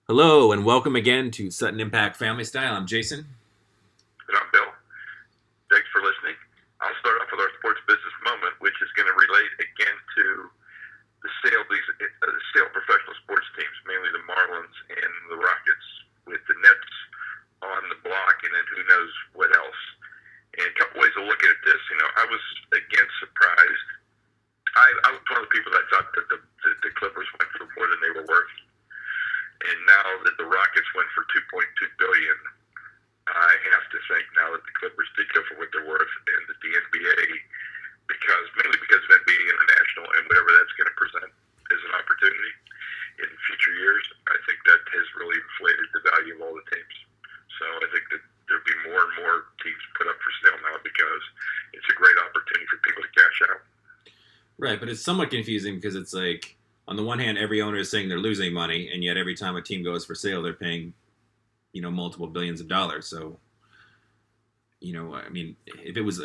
Hello and welcome again to Sutton Impact Family Style. I'm Jason. And I'm Bill. Thanks for listening. I'll start off with our sports business moment, which is going to relate again to the sale of professional sports teams, mainly the Marlins and the Rockets, with the Nets on the block, and then who knows what else. And a couple ways of looking at this. I was again surprised. I was one of the people that thought that the Clippers went for more than they were worth. And now that the Rockets went for $2.2 billion, I have to think now that the Clippers did go for what they're worth, and that the NBA, mainly because of NBA International and whatever that's going to present as an opportunity in future years, I think that has really inflated the value of all the teams. So I think that there'll be more and more teams put up for sale now because it's a great opportunity for people to cash out. Right, but it's somewhat confusing because it's like, on the one hand, every owner is saying they're losing money, and yet every time a team goes for sale, they're paying, multiple billions of dollars. So, if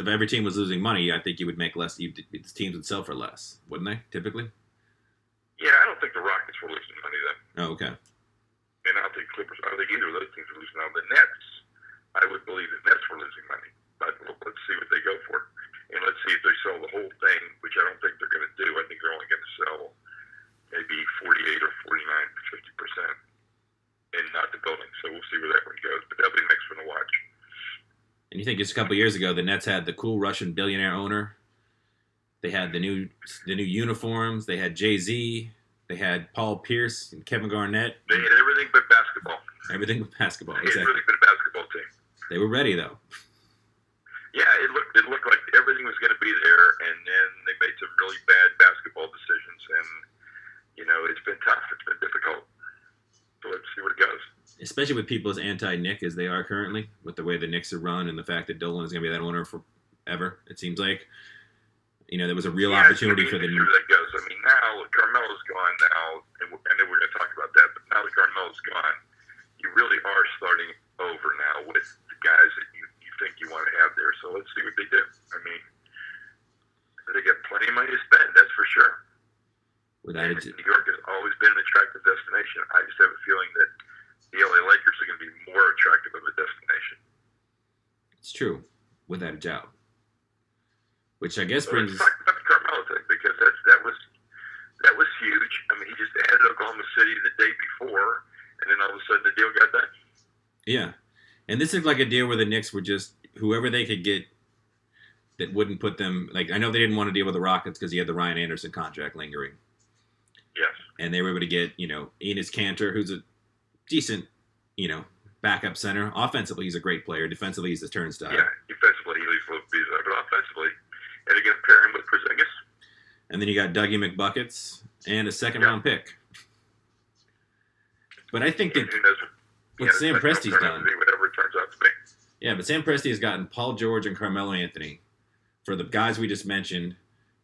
every team was losing money, I think you would make less. The teams would sell for less, wouldn't they? Typically. Yeah, I don't think the Rockets were losing money then. Oh, okay. And I don't think Clippers. I don't think either of those teams were losing money. The Nets, I would believe the Nets were losing money. But let's see what they go for, and let's see if they sell the whole thing, which I don't think they're going to do. I think they're only going to sell maybe 48 or 49, 50%, and not the building. So we'll see where that one goes. But that'll be the next one to watch. And you think just a couple of years ago, the Nets had the cool Russian billionaire owner. They had the new uniforms. They had Jay-Z. They had Paul Pierce and Kevin Garnett. They had everything but basketball. Everything but basketball. They had exactly. everything but a basketball team. They were ready though. Yeah, it looked like everything was going to be there, and then they made some really bad basketball decisions, and it's been tough. It's been difficult. So let's see where it goes. Especially with people as anti-Nick as they are currently, with the way the Knicks are run and the fact that Dolan is going to be that owner forever, it seems like. There was a real opportunity for the New. That goes. Now Carmelo's gone now, and I know we're going to talk about that, but now that Carmelo's gone, you really are starting over now with the guys that you think you want to have there. So let's see what they do. They got plenty of money to spend, that's for sure. New York has always been an attractive destination. I just have a feeling that the LA Lakers are going to be more attractive of a destination. It's true, without a doubt. Which I guess brings. Let's talk about the Carmelo thing, because that was huge. He just added Oklahoma City the day before, and then all of a sudden the deal got done. Yeah, and this is like a deal where the Knicks were just whoever they could get that wouldn't put them. Like, I know they didn't want to deal with the Rockets because he had the Ryan Anderson contract lingering. Yes. And they were able to get, Enes Kanter, who's a decent, backup center. Offensively, he's a great player. Defensively, he's a turnstile. Yeah, defensively, he leaves a little bit, but offensively, and again, pair him with Porzingis. And then you got Dougie McBuckets and a second-round pick. But I think that what Sam Presti's done. Whatever it turns out to be. Yeah, but Sam Presti has gotten Paul George and Carmelo Anthony for the guys we just mentioned.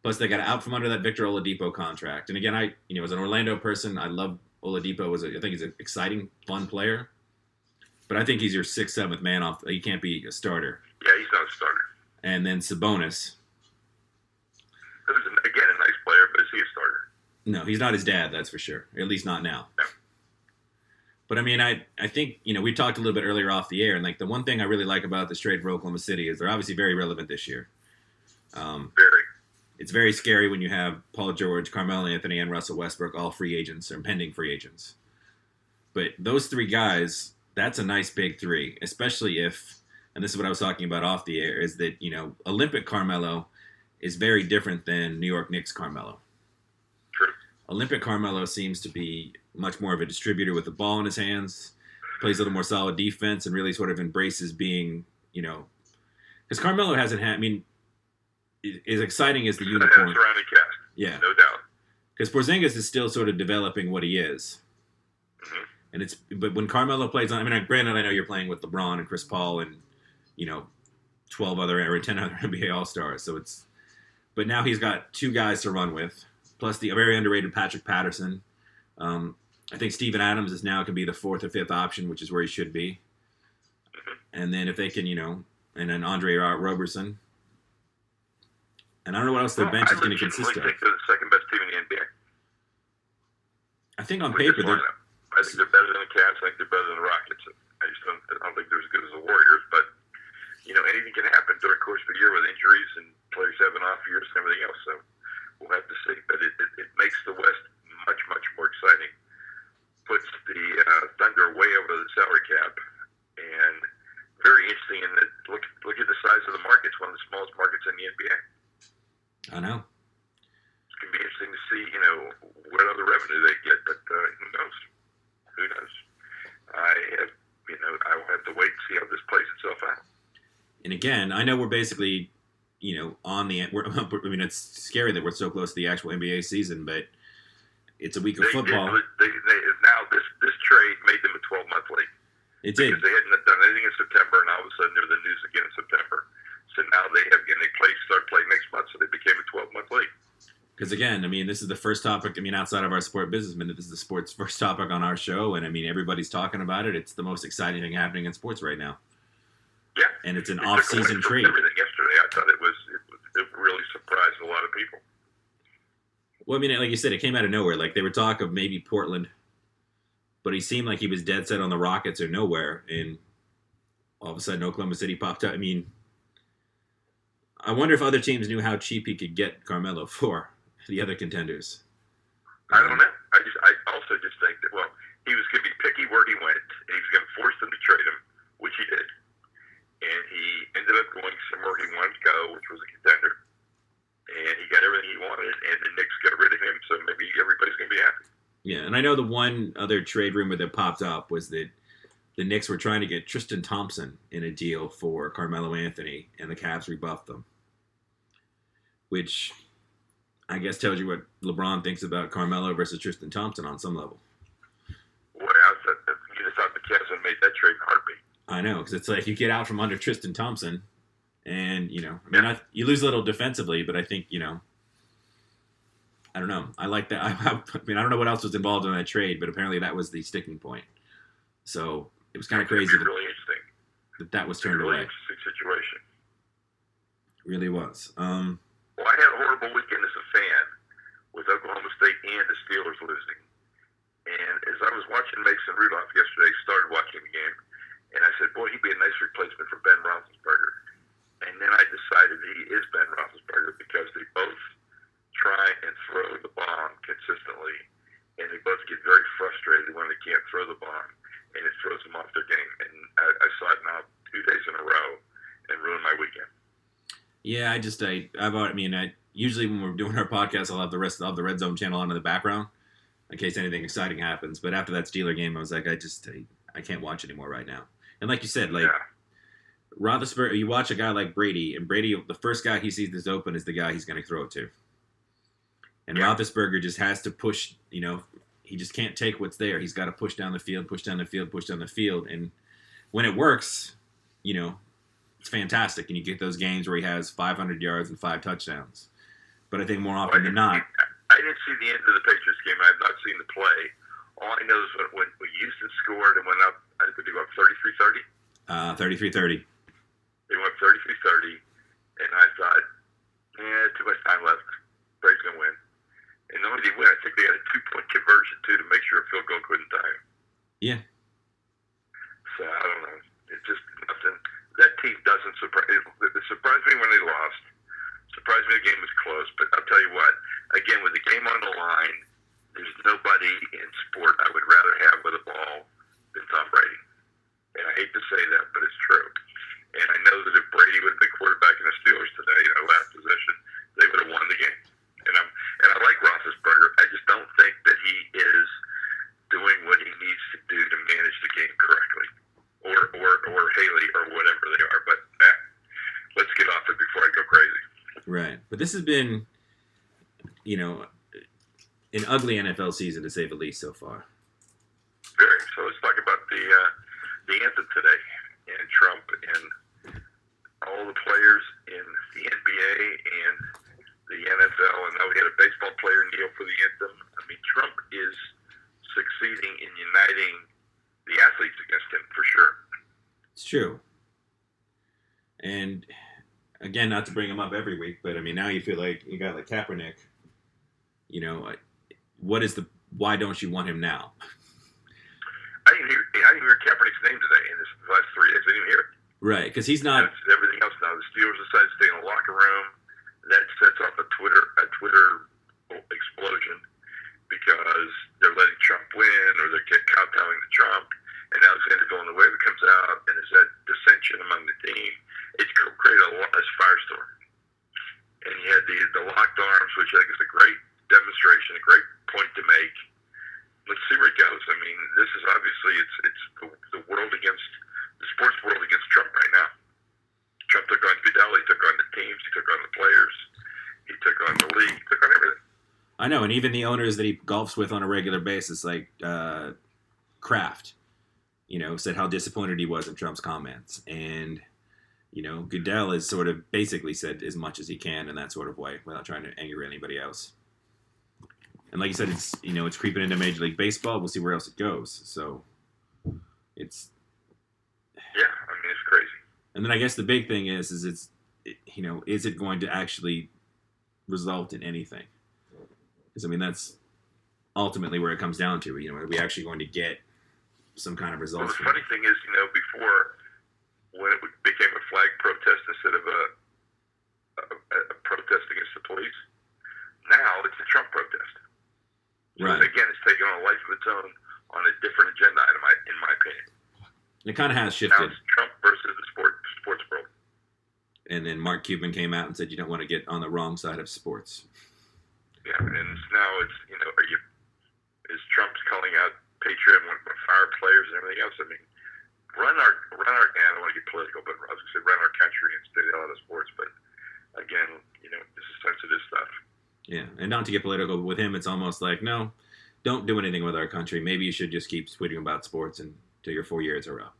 Plus, they got out from under that Victor Oladipo contract. And again, as an Orlando person, I love Oladipo. I think he's an exciting, fun player. But I think he's your 6th, 7th man off. He can't be a starter. Yeah, he's not a starter. And then Sabonis. Who's, again, a nice player, but is he a starter? No, he's not his dad, that's for sure. At least not now. No. But, I think, we talked a little bit earlier off the air. And, the one thing I really like about this trade for Oklahoma City is they're obviously very relevant this year. Very. It's very scary when you have Paul George, Carmelo Anthony, and Russell Westbrook all free agents or pending free agents. But those three guys, that's a nice big three, especially if, and this is what I was talking about off the air, is that, Olympic Carmelo is very different than New York Knicks Carmelo. True. Olympic Carmelo seems to be much more of a distributor with the ball in his hands, plays a little more solid defense, and really sort of embraces being, because Carmelo hasn't had, as exciting as the unicorn. Surrounding cast. Yeah. No doubt. Because Porzingis is still sort of developing what he is. Mm-hmm. But when Carmelo plays on, granted, I know you're playing with LeBron and Chris Paul and, 12 other or 10 other NBA All-Stars. But now he's got two guys to run with, plus the very underrated Patrick Patterson. I think Steven Adams is now can be the 4th or 5th option, which is where he should be. Mm-hmm. And then if they can, and then Andre Roberson. And I don't know what else their bench is going to consist of. I think they're the second best team in the NBA. I think on paper they're I think they're better than the Cavs. honest, I think they're better than the Rockets. I don't think they're as good as the Warriors, but anything can happen during the course of the year with injuries and players having off years and everything else. So we'll have to see. But it makes the West much, much more exciting. Puts the Thunder way over the salary cap, and very interesting in that look at the size of the market. It's one of the smallest markets in the NBA. I know. It's going to be interesting to see, what other revenue they get, but who knows? Who knows? I will have to wait and see how this plays itself out. And again, I know we're basically, on the. It's scary that we're so close to the actual NBA season, but it's a week of football. Now this trade made them a 12-month league. It did. Because they hadn't done anything in September, and all of a sudden they're the news again in September. So now they start playing next month, so they became a 12-month league. Because again, this is the first topic. Outside of our sport business minute, this is the sports first topic on our show, and everybody's talking about it. It's the most exciting thing happening in sports right now. Yeah, and it's an off-season trade. Everything yesterday, I thought it really surprised a lot of people. Well, like you said, it came out of nowhere. Like they were talk of maybe Portland, but he seemed like he was dead set on the Rockets or nowhere, and all of a sudden Oklahoma City popped up. I wonder if other teams knew how cheap he could get Carmelo for the other contenders. I don't know. I also just think that he was going to be picky where he went, and he was going to force them to trade him, which he did. And he ended up going somewhere he wanted to go, which was a contender. And he got everything he wanted, and the Knicks got rid of him, so maybe everybody's going to be happy. Yeah, and I know the one other trade rumor that popped up was that the Knicks were trying to get Tristan Thompson in a deal for Carmelo Anthony, and the Cavs rebuffed them. Which I guess tells you what LeBron thinks about Carmelo versus Tristan Thompson on some level. Boy, you just thought the Cavs had made that trade in a heartbeat. I know, because it's like you get out from under Tristan Thompson, and, you lose a little defensively, but I think, I don't know. I like that. I don't know what else was involved in that trade, but apparently that was the sticking point. So it was kind of crazy really interesting. That was turned away. Interesting situation. It really was. Well, I had a horrible weekend as a fan with Oklahoma State and the Steelers losing. And as I was watching Mason Rudolph yesterday, started watching the game, and I said, boy, he'd be a nice replacement for Ben Roethlisberger. And then I decided he is Ben Roethlisberger because they both try and throw the bomb consistently, and they both get very frustrated when they can't throw the bomb, and it throws them off their game. And I saw it now 2 days in a row and ruined my weekend. Yeah, I usually when we're doing our podcast, I'll have the Red Zone channel on in the background in case anything exciting happens. But after that Steeler game, I was like, I can't watch anymore right now. And like you said, Roethlisberger, you watch a guy like Brady, and Brady, the first guy he sees that's open is the guy he's going to throw it to. And Roethlisberger just has to push, he just can't take what's there. He's got to push down the field. And when it works, it's fantastic. And you get those games where he has 500 yards and 5 touchdowns. But I think more often than not. I didn't see the end of the Patriots game. I have not seen the play. All I know is when Houston scored and went up, I think they went up 33-30. 33-30. They went 33-30, and I thought, too much time left. Brady's going to win. And not only did they win, I think they had a 2-point conversion, too, to make sure a field goal couldn't tie him. Yeah. So, I don't know. It's just nothing. That team doesn't surprise. It surprised me when they lost. Surprised me the game was close. But I'll tell you what, again, with the game on the line, there's nobody in sport I would rather have with a ball than Tom Brady. And I hate to say that, but it's true. And I know that if Brady would have been quarterback in the Steelers today, last possession, they would have won the game. And I like Roethlisberger. I just don't think that he is doing what he needs to do to manage the game correctly, or Haley or whatever they are. But let's get off it before I go crazy. Right. But this has been, an ugly NFL season to say the least so far. Very. So let's talk about the anthem today, and Trump and all the players in the NBA and the NFL. And now we had a baseball player kneel for the anthem. Trump is succeeding in uniting the athletes against him for sure. It's true. And again, not to bring him up every week, but now you feel like you got like Kaepernick. Why don't you want him now? I didn't hear Kaepernick's name today in this last 3 days. I didn't even hear it. Right, because he's not. That's everything else now. The Steelers decide to stay in the locker room. That sets off a Twitter explosion because they're letting Trump win, or they're kowtowing to Trump. And Alexander Villanueva comes out and is that dissension among the team. It's created a firestorm. And you had the locked arms, which I think is a great demonstration, a great point to make. Let's see where it goes. I mean, this is obviously it's the world against the sports world against Trump right now. Trump took on Goodell, he took on the teams, he took on the players, he took on the league, he took on everything. I know, and even the owners that he golfs with on a regular basis, like Kraft, said how disappointed he was in Trump's comments. And, Goodell has sort of basically said as much as he can in that sort of way without trying to anger anybody else. And like you said, it's creeping into Major League Baseball. We'll see where else it goes. So it's... Yeah, I mean, it's crazy. And then I guess the big thing is is it going to actually result in anything? Because, I mean, that's ultimately where it comes down to. Are we actually going to get some kind of results? Well, the funny thing is, before, when it became a flag protest instead of a protest against the police, now it's a Trump protest. So right. Again, it's taken on a life of its own on a different agenda, in my opinion. It kind of has shifted. Now it's Trump versus the sports world. And then Mark Cuban came out and said you don't want to get on the wrong side of sports. Yeah, and now it's, is Trump's calling out patriot and fire players and everything else? I mean, run our, I don't want to get political, but I was going to say run our country and stay out of sports. But again, this is sensitive stuff. Yeah, and not to get political, but with him, it's almost like, no, don't do anything with our country. Maybe you should just keep tweeting about sports until your 4 years are up.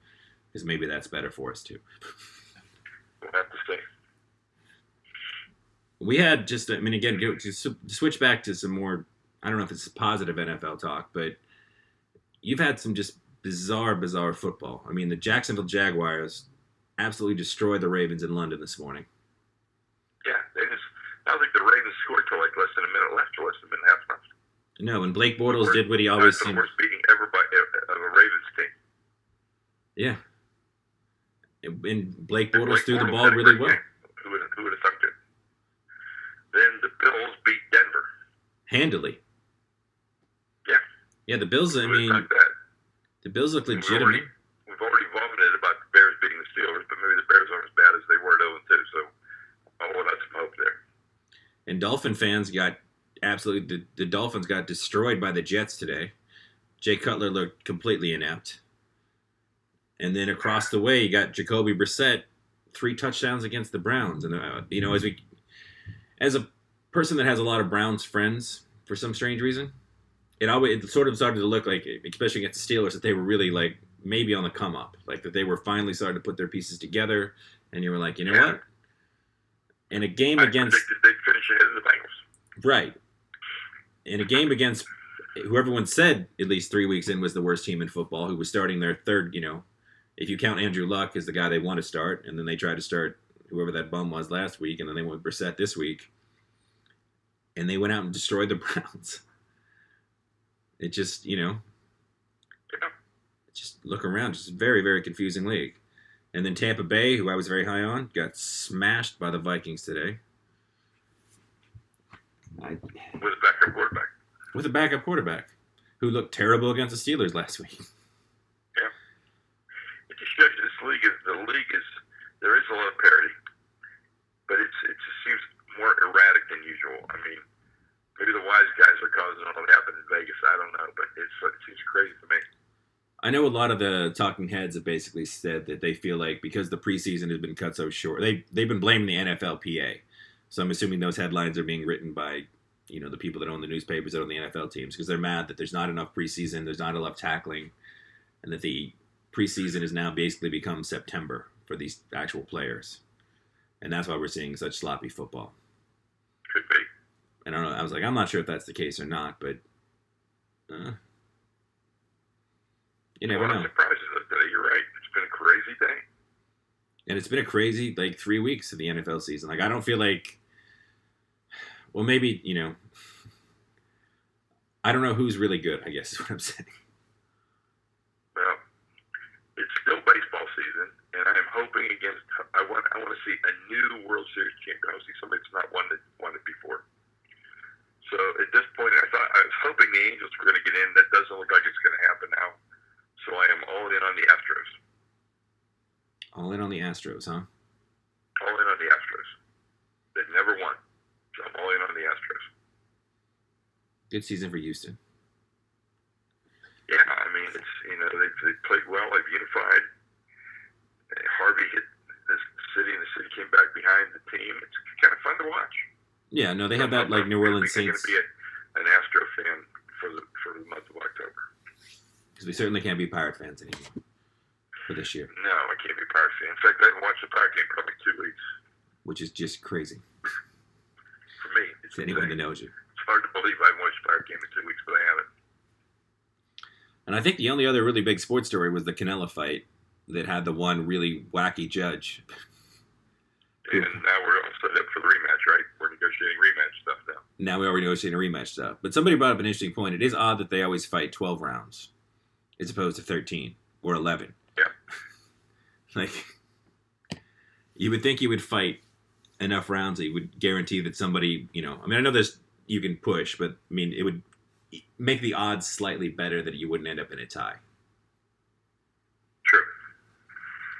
Because maybe that's better for us, too. We'll have to see. We had just, again, to switch back to some more, I don't know if it's positive NFL talk, but you've had some just bizarre football. I mean, the Jacksonville Jaguars absolutely destroyed the Ravens in London this morning. Yeah, I don't think the Ravens scored till like less than a minute left, or less than a minute and a half left. No, and Blake Bortles did what he always seemed. The worst beating ever of a Ravens team. Yeah. And Blake Bortles threw the ball really well. Who would have thunk it? Then the Bills beat Denver. Handily. Yeah. Yeah, the Bills, the Bills look legitimate. We've already vomited about the Bears beating the Steelers, but maybe the Bears aren't as bad as they were at 0-2, so I'll hold out some hope there. And Dolphin fans the Dolphins got destroyed by the Jets today. Jay Cutler looked completely inept. And then across the way, you got Jacoby Brissett, 3 touchdowns against the Browns. And, as a person that has a lot of Browns friends, for some strange reason, it sort of started to look like, especially against the Steelers, that they were really, like, maybe on the come up. Like, that they were finally starting to put their pieces together. And you were like, what? In a game against... I predicted they'd finish ahead of the Bengals. Right. In a game against who everyone said, at least 3 weeks in, was the worst team in football, who was starting their third, if you count Andrew Luck as the guy they want to start, and then they tried to start whoever that bum was last week, and then they went with Brissett this week, and they went out and destroyed the Browns. It just, just look around, just a very, very confusing league. And then Tampa Bay, who I was very high on, got smashed by the Vikings today. With a backup quarterback. With a backup quarterback, who looked terrible against the Steelers last week. Yeah. It just shows you the league is, there is a lot of parity, but it just seems more erratic than usual. I mean, maybe the wise guys are causing all that happen in Vegas. I don't know, but it seems crazy to me. I know a lot of the talking heads have basically said that they feel like because the preseason has been cut so short, they've been blaming the NFLPA. So I'm assuming those headlines are being written by, the people that own the newspapers that own the NFL teams, because they're mad that there's not enough preseason, there's not enough tackling, and that the preseason has now basically become September for these actual players. And that's why we're seeing such sloppy football. Could be. And I don't know. I was like, I'm not sure if that's the case or not, but you never know. I'm surprised that you're right. It's been a crazy day. And it's been a crazy, 3 weeks of the NFL season. I don't feel like, well, maybe, I don't know who's really good, I guess is what I'm saying. Well, I want to see a new World Series champion. I want to see somebody that's not won it before. So at this point, I was hoping the Angels were going to get in. That doesn't look like it's going to happen now. So I am all in on the Astros. All in on the Astros, huh? All in on the Astros. They've never won. So I'm all in on the Astros. Good season for Houston. Yeah, I mean, it's they played well. They've unified. Harvey hit this city, and the city came back behind the team. It's kind of fun to watch. Yeah, no, they have that like New Orleans Saints. I'm going to be an Astro fan for the month of October. Because we certainly can't be Pirate fans anymore for this year. No, I can't be a Pirate fan. In fact, I haven't watched the Pirate game for like 2 weeks. Which is just crazy. For me, it's anyone that knows you. It's hard to believe I haven't watched the Pirate game in 2 weeks, but I haven't. And I think the only other really big sports story was the Canelo fight that had the one really wacky judge. And now we're all set up for the rematch, right? We're negotiating rematch stuff now. Now we already negotiating rematch stuff. But somebody brought up an interesting point. It is odd that they always fight 12 rounds as opposed to 13 or 11. Yeah. Like, you would think you would fight enough rounds that you would guarantee that somebody, I mean, I know there's, you can push, but I mean, it would make the odds slightly better that you wouldn't end up in a tie. True.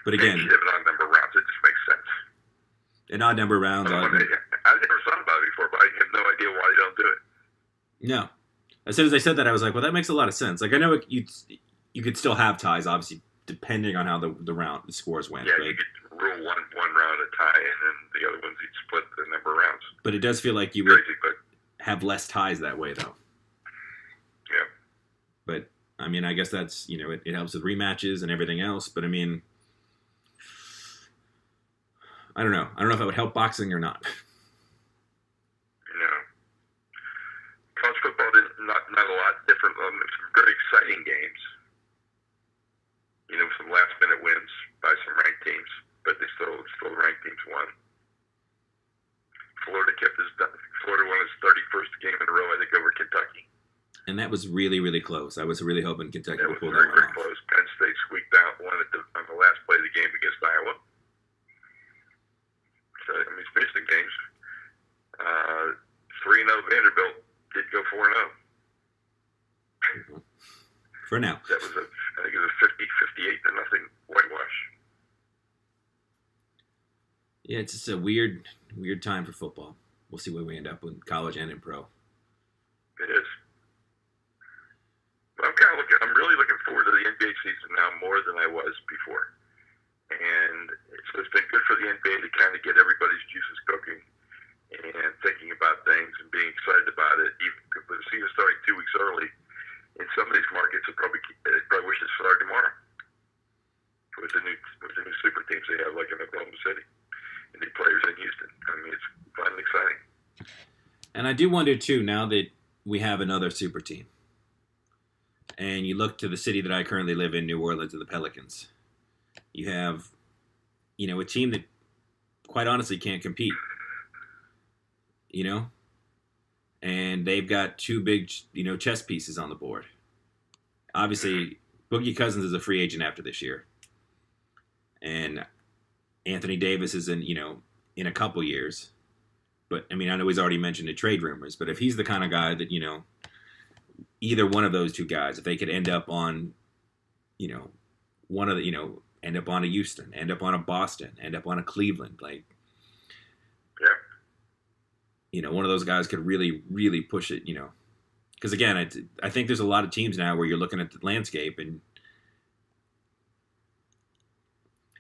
But again, you have an odd number of rounds. It just makes sense. An odd number of rounds. I've never thought about it before, but I have no idea why they don't do it. No. As soon as I said that, I was like, well, that makes a lot of sense. Like, I know you could still have ties, obviously, depending on how the scores went. Yeah, right? you could rule one round a tie, and then the other ones, you'd split the number of rounds. But it does feel like you would Crazy, but have less ties that way, though. yeah. But, I mean, I guess that's, it helps with rematches and everything else. But, I mean, I don't know. I don't know if that would help boxing or not. No. College football is not a lot different. Some very exciting games. Some last-minute wins by some ranked teams, but still the ranked teams won. Florida won its 31st game in a row, I think, over Kentucky. And that was really, really close. I was really hoping Kentucky would pull that very, one very off. close. Penn State squeaked out one on the last play of the game against Iowa. So, I mean, it's interesting games. 3-0 Vanderbilt did go 4-0. For now. That was I think it was a 58-0 whitewash. Yeah, it's just a weird time for football. We'll see where we end up in college and in pro. It is. But I'm really looking forward to the NBA season now more than I was before. And it's been good for the NBA to kind of get everybody's juices cooking and thinking about things and being excited about it. Even with the season starting 2 weeks early, in some of these markets, they probably wish it started tomorrow with the new super teams they have, like in Oklahoma City, and the players in Houston. I mean, it's fun and exciting. And I do wonder too, now that we have another super team, and you look to the city that I currently live in, New Orleans, and the Pelicans, you have, a team that quite honestly can't compete. And they've got two big, chess pieces on the board. Obviously, Boogie Cousins is a free agent after this year. And Anthony Davis is in a couple years. But, I mean, I know he's already mentioned the trade rumors. But if he's the kind of guy that, either one of those two guys, if they could end up on, one of the, end up on a Houston, end up on a Boston, end up on a Cleveland, like, one of those guys could really, really push it, Because, again, I think there's a lot of teams now where you're looking at the landscape, and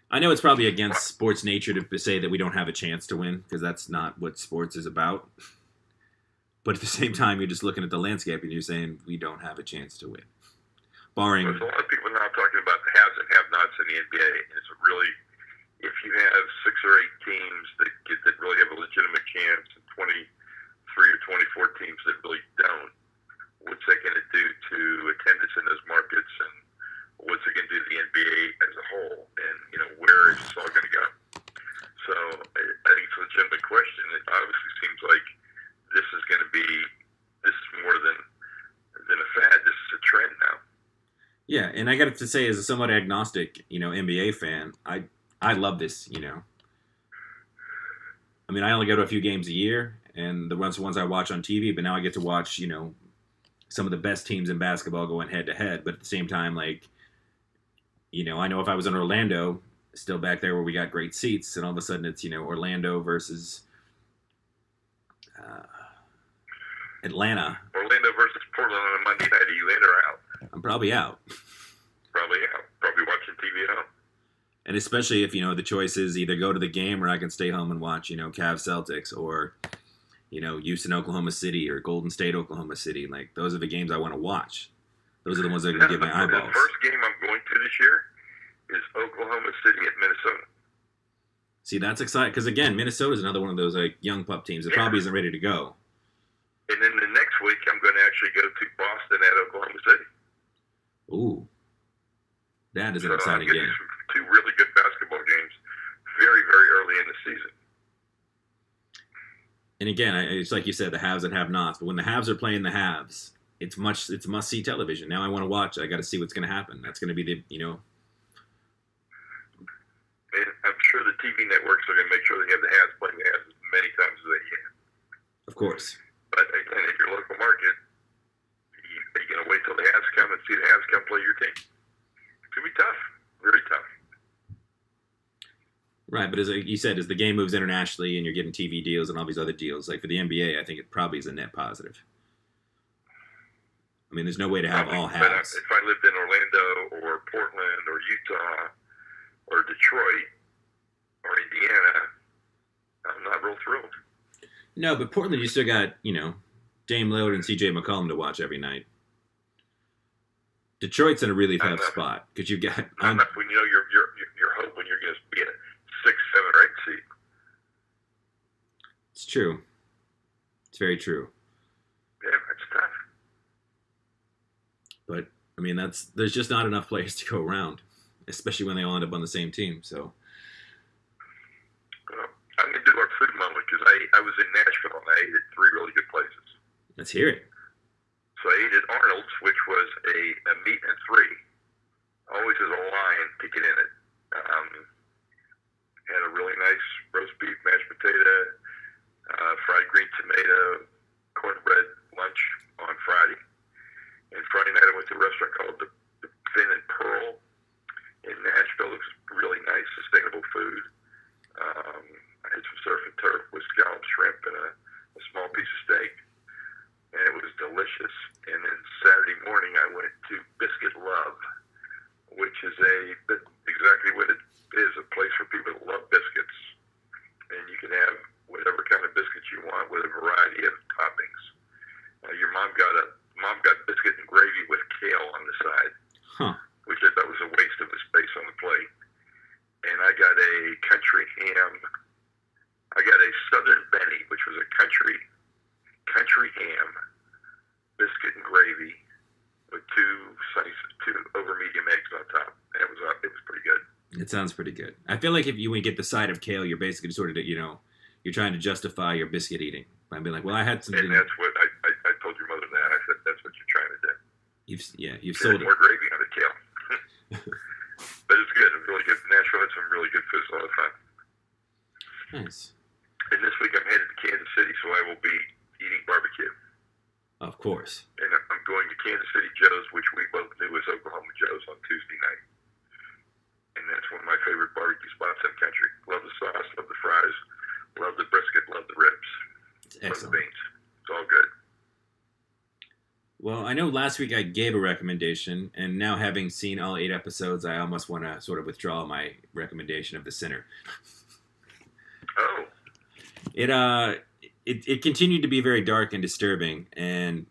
I know it's probably against sports nature to say that we don't have a chance to win, because that's not what sports is about. But at the same time, you're just looking at the landscape, and you're saying we don't have a chance to win. Barring... There's a lot of people now talking about the haves and have-nots in the NBA. It's really... If you have 6 or 8 teams that really have a legitimate chance, and 23 or 24 teams that really don't, what's that going to do to attendance in those markets, and what's it going to do to the NBA as a whole, and where is this all going to go? So I think it's a legitimate question. It obviously seems like this is more than a fad. This is a trend now. Yeah, and I got to say, as a somewhat agnostic, NBA fan, I love this, I mean, I only go to a few games a year, and the ones I watch on TV. But now I get to watch, some of the best teams in basketball going head to head. But at the same time, like, I know if I was in Orlando, still back there where we got great seats, and all of a sudden it's Orlando versus Atlanta. Orlando versus Portland on a Monday night. Are you in or out? I'm probably out. Probably out. Probably watching TV at home. And especially if, the choice is either go to the game or I can stay home and watch, Cavs Celtics or, Houston, Oklahoma City or Golden State, Oklahoma City. Like, those are the games I want to watch. Those are the ones that are going to give my eyeballs. The first game I'm going to this year is Oklahoma City at Minnesota. See, that's exciting because, again, Minnesota is another one of those like young pup teams that probably isn't ready to go. And then the next week, I'm going to actually go to Boston at Oklahoma City. Ooh. That is an exciting game. Two really good basketball games very, very early in the season. And again, it's like you said, the haves and have-nots. But when the haves are playing the haves, it's must-see television. Now I want to watch. I got to see what's going to happen. That's going to be the. And I'm sure the TV networks are going to make sure they have the Habs playing the Habs as many times as they can. Of course. But again, in your local market, are you going to wait till the Habs come and see the Habs come play your team? It's going to be tough. Very tough. Right, but as you said, as the game moves internationally and you're getting TV deals and all these other deals, like for the NBA, I think it probably is a net positive. I mean, there's no way to have all Habs. But halves. if I lived in Orlando or Portland or Utah or Detroit or Indiana, I'm not real thrilled. No, but Portland, you still got, Dame Lillard and CJ McCollum to watch every night. Detroit's in a really tough spot because you've got. When you're hoping you're going to be a 6, 7, or 8 seed. It's true. It's very true. Yeah, it's tough. But I mean, there's just not enough players to go around, especially when they all end up on the same team. So. Well, I'm going to do our food moment because I was in Nashville and I ate at 3 really good places. Let's hear it. So I ate at Arnold's, which was a meat and 3. Always has a lion kicking in it. Had a really nice roast beef, mashed potato, fried green tomato, cornbread lunch on Friday. And Friday night I went to a restaurant called the Fin and Pearl in Nashville. It was really nice, sustainable food. I had some surf and turf with scalloped shrimp and a small piece of steak. And it was delicious. And then Saturday morning I went to Biscuit Love, which is exactly what it is, a place for people that love biscuits. And you can have whatever kind of biscuits you want with a variety of toppings. Your mom got biscuit and gravy with kale on the side, which I thought was a waste of the space on the plate. And I got a country ham. I got a Southern Benny, which was a country ham, biscuit and gravy with 2 over medium eggs on top. And it was pretty good. It sounds pretty good. I feel like when you get the side of kale, you're basically sort of, you're trying to justify your biscuit eating by being like, well, I had something. And that's what I told your mother that. I said, that's what you're trying to do. You've sold more gravy on the kale. But it's good. It's really good. Nashville had some really good food all the time. Nice. And this week I'm headed to Kansas City, so I will be eating barbecue. Of course. And I'm going to Kansas City Joe's, which we both knew was Oklahoma Joe's, on Tuesday night. And that's one of my favorite barbecue spots in the country. Love the sauce, love the fries, love the brisket, love the ribs. It's excellent. Love the beans. It's all good. Well, I know last week I gave a recommendation, and now having seen all 8 episodes, I almost want to sort of withdraw my recommendation of The Sinner. Oh. It continued to be very dark and disturbing, and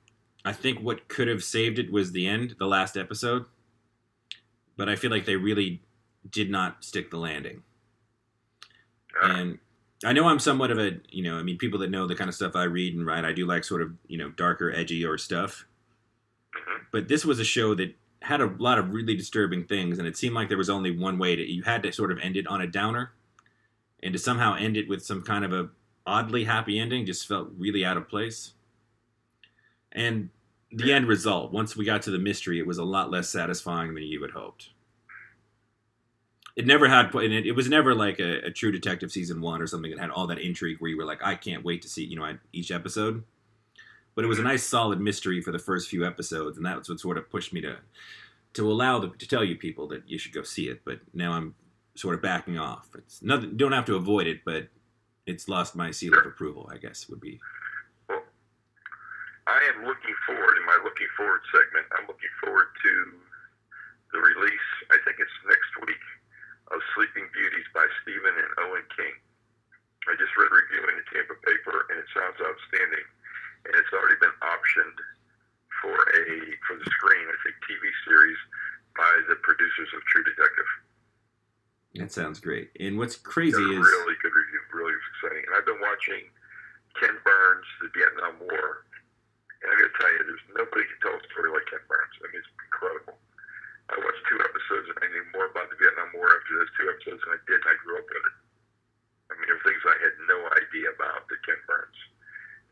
I think what could have saved it was the end, the last episode. But I feel like they really did not stick the landing. And I know I'm somewhat of a, people that know the kind of stuff I read and write, I do like sort of, darker, edgy stuff. But this was a show that had a lot of really disturbing things, and it seemed like there was only one way you had to sort of end it on a downer, and to somehow end it with some kind of a oddly happy ending just felt really out of place. And the end result, once we got to the mystery, it was a lot less satisfying than you had hoped. It never had, and it was never like a True Detective season 1 or something that had all that intrigue where you were like, I can't wait to see, each episode. But it was a nice solid mystery for the first few episodes, and that's what sort of pushed me to to tell you people that you should go see it. But now I'm sort of backing off. It's nothing. Don't have to avoid it, but it's lost my seal of approval, I guess would be. Well, I am looking forward in my looking forward segment. I'm looking forward to the release. I think it's next week of Sleeping Beauties by Stephen and Owen King. I just read a review in the Tampa paper, and it sounds outstanding. And it's already been optioned for the screen, I think, TV series by the producers of True Detective. That sounds great. And what's crazy is really good review, really exciting. And I've been watching Ken Burns, the Vietnam War, and I got to tell you, there's nobody can tell a story like Ken Burns. I mean, it's incredible. I watched 2 episodes, and I knew more about the Vietnam War after those 2 episodes than I did, and I grew up with it. I mean, there were things I had no idea about that Ken Burns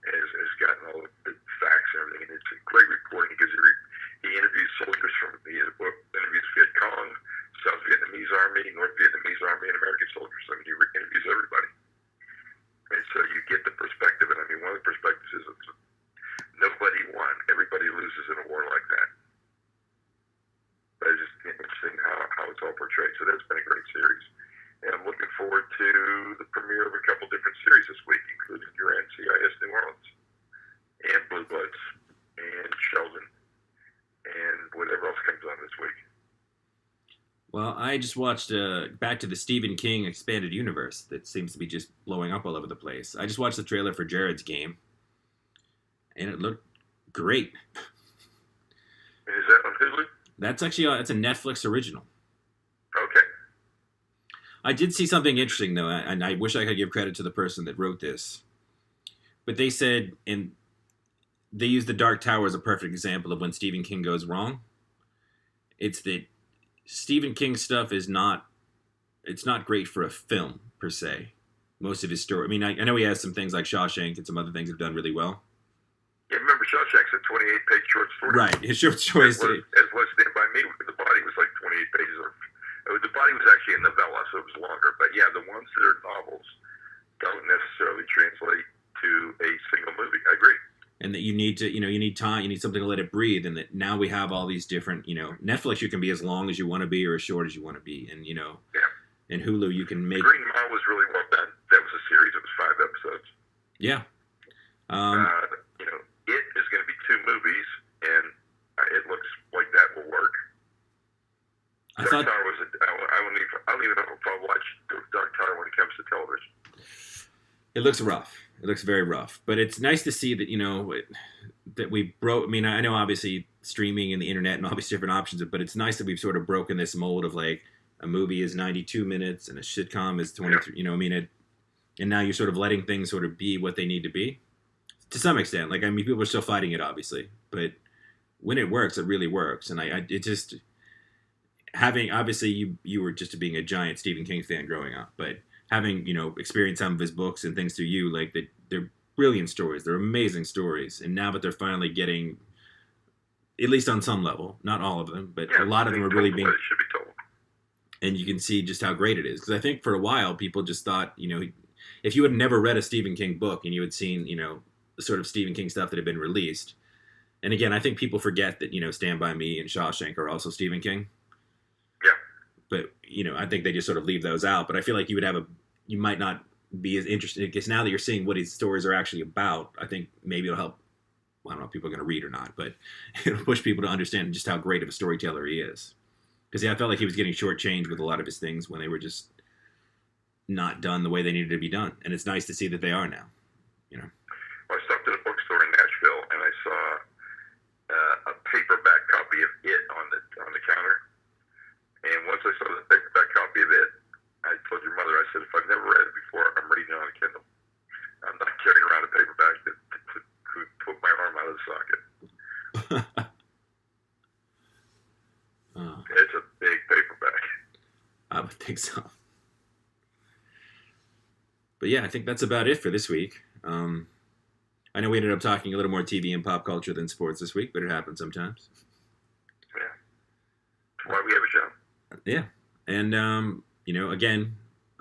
has gotten all the facts and everything, and it's a great reporting because he interviews soldiers from the book, interviews Viet Cong, South Vietnamese Army, North Vietnamese Army, and American soldiers. I mean, he interviews everybody. And so you get the perspective, and I mean, one of the perspectives is nobody won. Everybody loses in a war like that. But it's just interesting how it's all portrayed. So that's been a great series. And I'm looking forward to the premiere of a couple different series this week, including your NCIS New Orleans, and Blue Bloods, and Sheldon, and whatever else comes on this week. Well, I just watched back to the Stephen King expanded universe that seems to be just blowing up all over the place. I just watched the trailer for Jared's Game, and it looked great. And is that on Hulu? That's actually it's a Netflix original. Okay. I did see something interesting, though, and I wish I could give credit to the person that wrote this. But they said, and they used The Dark Tower as a perfect example of when Stephen King goes wrong. It's that Stephen King stuff it's not great for a film, per se. Most of his story, I mean, I know he has some things like Shawshank and some other things that have done really well. Yeah, remember Shawshank's a 28-page short story? Right, his short stories. As was Stand By Me, the body was like 28 pages. The body was actually a novella, so it was longer. But yeah, the ones that are novels don't necessarily translate to a single movie. I agree. And that you need to, you need time, you need something to let it breathe. And that now we have all these different, Netflix, you can be as long as you want to be or as short as you want to be. And, and Hulu, you can make. Green Mile was really well done. That was a series. It was 5 episodes. Yeah. It is going to be 2 movies, and it looks like that will work. Dark Tower was I don't even know if I'll watch Dark Tower when it comes to television. It looks rough. It looks very rough. But it's nice to see that, that we broke. I mean, I know obviously streaming and the internet and all these different options, but it's nice that we've sort of broken this mold of like a movie is 92 minutes and a sitcom is 23, and now you're sort of letting things sort of be what they need to be to some extent. Like, I mean, people are still fighting it, obviously, but when it works, it really works. And it just having, obviously you were just being a giant Stephen King fan growing up, but having, experienced some of his books and things through you, like they're brilliant stories. They're amazing stories. And now that they're finally getting, at least on some level, not all of them, but a lot of them are really being, should be told. And you can see just how great it is. Because I think for a while, people just thought, if you had never read a Stephen King book and you had seen, the sort of Stephen King stuff that had been released. And again, I think people forget that, Stand By Me and Shawshank are also Stephen King. Yeah. But, I think they just sort of leave those out. But I feel like you might not be as interested, because now that you're seeing what his stories are actually about, I think maybe it'll help. I don't know if people are going to read or not, but it'll push people to understand just how great of a storyteller he is. Because I felt like he was getting shortchanged with a lot of his things when they were just not done the way they needed to be done. And it's nice to see that they are now, Well, I stopped at a bookstore in Nashville, and I saw a paperback copy of It on the counter. And once I saw the paperback copy of It, I told your mother, I said, if I've never read it before, I'm reading it on a Kindle. I'm not carrying around a paperback that could put my arm out of the socket. It's a big paperback. I would think so. But yeah, I think that's about it for this week. I know we ended up talking a little more TV and pop culture than sports this week, but it happens sometimes. Yeah. That's why we have a show. Yeah. And Again,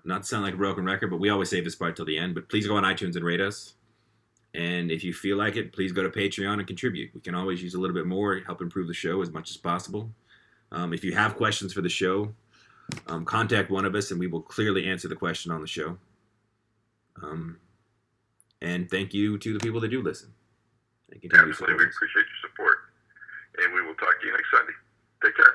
not to sound like a broken record, but we always save this part till the end. But please go on iTunes and rate us. And if you feel like it, please go to Patreon and contribute. We can always use a little bit more, help improve the show as much as possible. If you have questions for the show, contact one of us and we will clearly answer the question on the show. And thank you to the people that do listen. Absolutely, we appreciate your support. And we will talk to you next Sunday. Take care.